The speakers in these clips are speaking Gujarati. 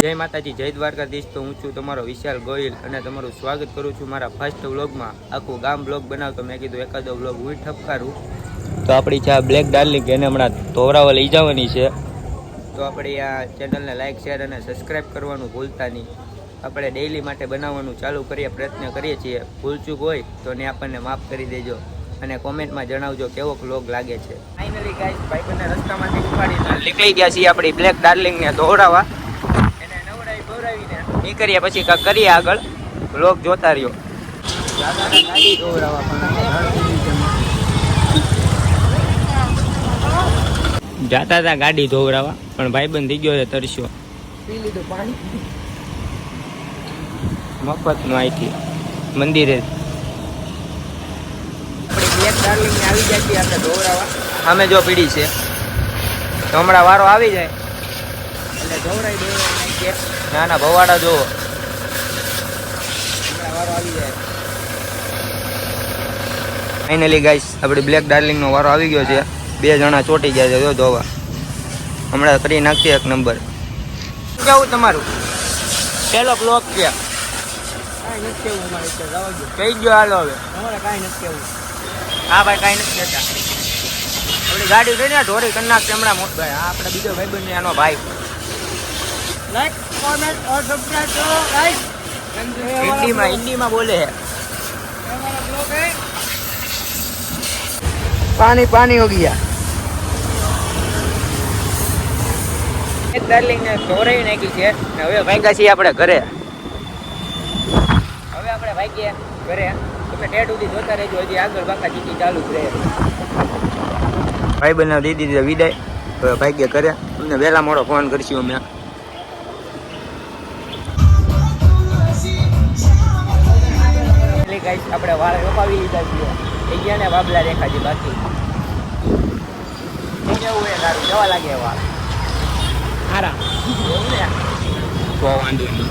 જય માતાજી, જય દ્વારકાધીશ। તો હું છું તમારો વિશાલ ગોહિલ અને તમારું સ્વાગત કરું છું મારા ફર્સ્ટ વ્લોગમાં। આખું ગામ વ્લોગ બનાવતો મેં કીધું એકાદો વ્લોગ હું ઠપકારું। તો આપણી ચા બ્લેક ડાર્લિંગ એને હમણાં ધોવરાવા લઈ જવાની છે। તો આપણે આ ચેનલને લાઇક શેર અને સબસ્ક્રાઈબ કરવાનું ભૂલતા નહીં। આપણે ડેઈલી માટે બનાવવાનું ચાલુ કરીએ, પ્રયત્ન કરીએ છીએ। ભૂલચૂક હોય તો ને આપણને માફ કરી દેજો અને કોમેન્ટમાં જણાવજો કેવો વ્લોગ લાગે છે। ફાઇનલી ગાઈસ, ભાઈબંધને રસ્તામાંથી ઉપાડીને નીકળી ગયા છીએ આપણી બ્લેક ડાર્લિંગને ધોવરાવા। એને નવડાવી ધોવરાવીને નીકળીએ પછી કાંઈક કરીએ આગળ, વ્લોગ જોતા રહ્યો। ગાડી ધોવરાવા જાતા હતા ગાડી ધોવરાવા, પણ ભાઈબંધ થઈ ગયો છે તરસ્યો। પી લીધું પાણી મફતનું અહીંથી મંદિરે। આપણી બ્લેક ડાર્લિંગ આવી જાય છે આપણે ધોવરાવા। સામે જો પીડી છે તો હમણાં વારો આવી જાય એટલે ધોવરાઈ દેવાય છે। ના ના ભવાડા જોવો, હમણાં વારો આવી જાય। ફાઇનલી ગાઈસ, આપણી બ્લેક ડાર્લિંગનો વારો આવી ગયો છે। બે જણા ચોટી ગયા છે જો ધોવા, હમણાં કરી નાખીએ એક નંબર। શું કેવું તમારું? પેલો બ્લોક છે, કાંઈ નથી કેવું અમારે કહી ગયો હાલો હવે અમારે કાંઈ નથી કેવું। હા ભાઈ કાંઈ નથી કહેતા, આપણી ગાડી લઈને ઢોરી કરી નાખશે હમણાં મોટો ભાઈ। હા આપણે બીજો ભાઈબંધ ને એનો ભાઈ। લાઈક કોમેન્ટ ઓર સબસ્ક્રાઇબ કરો ગાઈસ। હિન્દીમાં બોલે है। हमारा ब्लॉग है पानी पानी हो गया। એક ડાર્લિંગ ને ધોરાઈ નાખી છે ને હવે ભાગ્યા છીએ આપણે ઘરે। હવે આપણે ભાગ્યા ઘરે, તમે ટેટ સુધી જોતા રહેજો, હજી આગળ બાકા ચીટી ચાલુ જ રહે। ભાઈ બને દીદી દીધે વિદાય, હવે ભાગ્યા ઘરે। તમને વહેલા મોડો ફોન કરશું અમે। આપણે વાળ રોપાવી લીધા છે, એ ગયા ને બાબલા રેખા છે બાકી કેવું હોય સારું જવા લાગે વાળ સારા એવું ને તો વાંધો નહીં।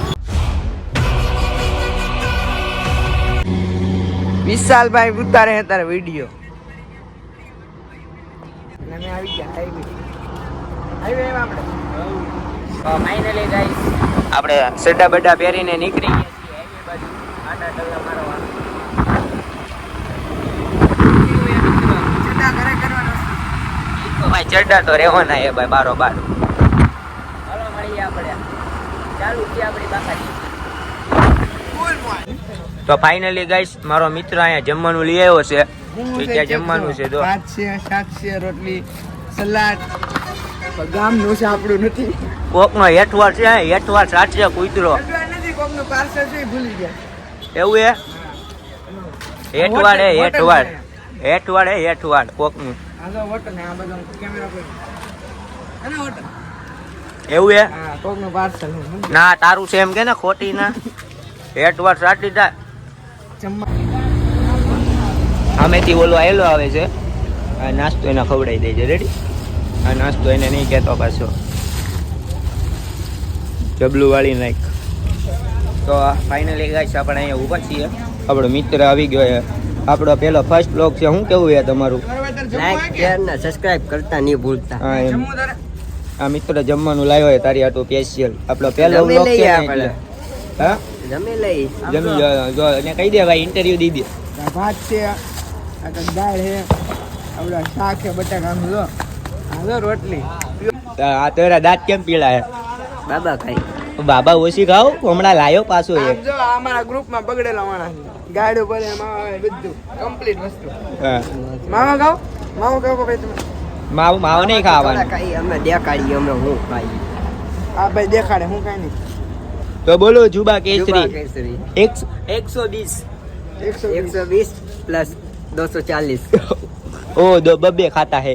વિશાલભાઈ ઉતારે છે તારે વિડીયો અમે આવી ગયા હાઈવે આપણે। ફાઇનલી ગાઈસ, આપણે સડા બડા પહેરીને નીકળી ગયા છીએ હાઈવે બાજુ આટા ટલ્લા મારવા। ભાઈ ચડ્ડા તો રહેવાના હે ભાઈ બારોબાર। હાલો મળીએ આપણે, ચાલુ છે આપણી બાકાજી। તો ફાઇનલી ગાઈસ, મારો મિત્ર અહીંયા જમવાનું લઈ આવ્યો છે। તો ત્યાં જમવાનું છે તો ભાત છે, શાક છે, રોટલી, સલાડ। ગામનું છે આપણું નથી, કોકનો હેઠવાડ છે, હેઠવાડ સાચે કૂતરો નથી, કોકનો પાર્સલ છે ભૂલી ગયા એવું હે। હેઠવાડ હે હેઠવાડ, હેઠવાડ હે હેઠવાડ કોકનું એવું હે। ના તારું છે એમ કે ને ખોટી ના હેઠવાડ સાટી તા સામેથી ઓલો આવેલો આવે છે। આ નાસ્તો એને ખવડાવી દેજે, રેડી? આ નાસ્તો એને નહીં કહેતો પાછો, જબલું વાળી નાખ। તો ફાઇનલી ગાઈસ, આપણે અહીંયા ઊભા છીએ, આપણો મિત્ર આવી ગયો છે। આપણો પેલો ફર્સ્ટ બ્લોગ છે, શું કેવું છે તમારું? લાઈક શેર ને સબસ્ક્રાઇબ કરતા નહીં ભૂલતા। હા એમ, આ મિત્ર જમવાનું લાવ્યો છે તારી આટલું સ્પેશિયલ। આપણો પહેલો બ્લોગ છે એટલે હા જમી લઈ, જમી જો અને કહી દે ભાઈ, ઇન્ટરવ્યુ દી દે। ભાત છે, આ દાળ છે, આપણા શાક છે બટાકાનું, જો હાલો રોટલી। આ તારા દાંત કેમ પીળા હે? બાબા ખાઈ બાબા ઓછી ખાવ, હમણાં લાયો પાછો એ। જો આ અમારા ગ્રુપમાં બગડેલા માણસ છે, ગાડું ભરે માવા બધું કમ્પ્લીટ વસ્તુ। હા માવા ખાવ, માવો ખાવ ભાઈ તમે? માવ માવ નહીં ખાવાનું, ખાઈ અમે દેખાડીએ અમે હું ખાઈ। આ ભાઈ દેખાડે, હું કાંઈ નહીં। તો બોલો જુબા કેસરી 120 120 પ્લસ 240। ओ दो बब्बे खाता है।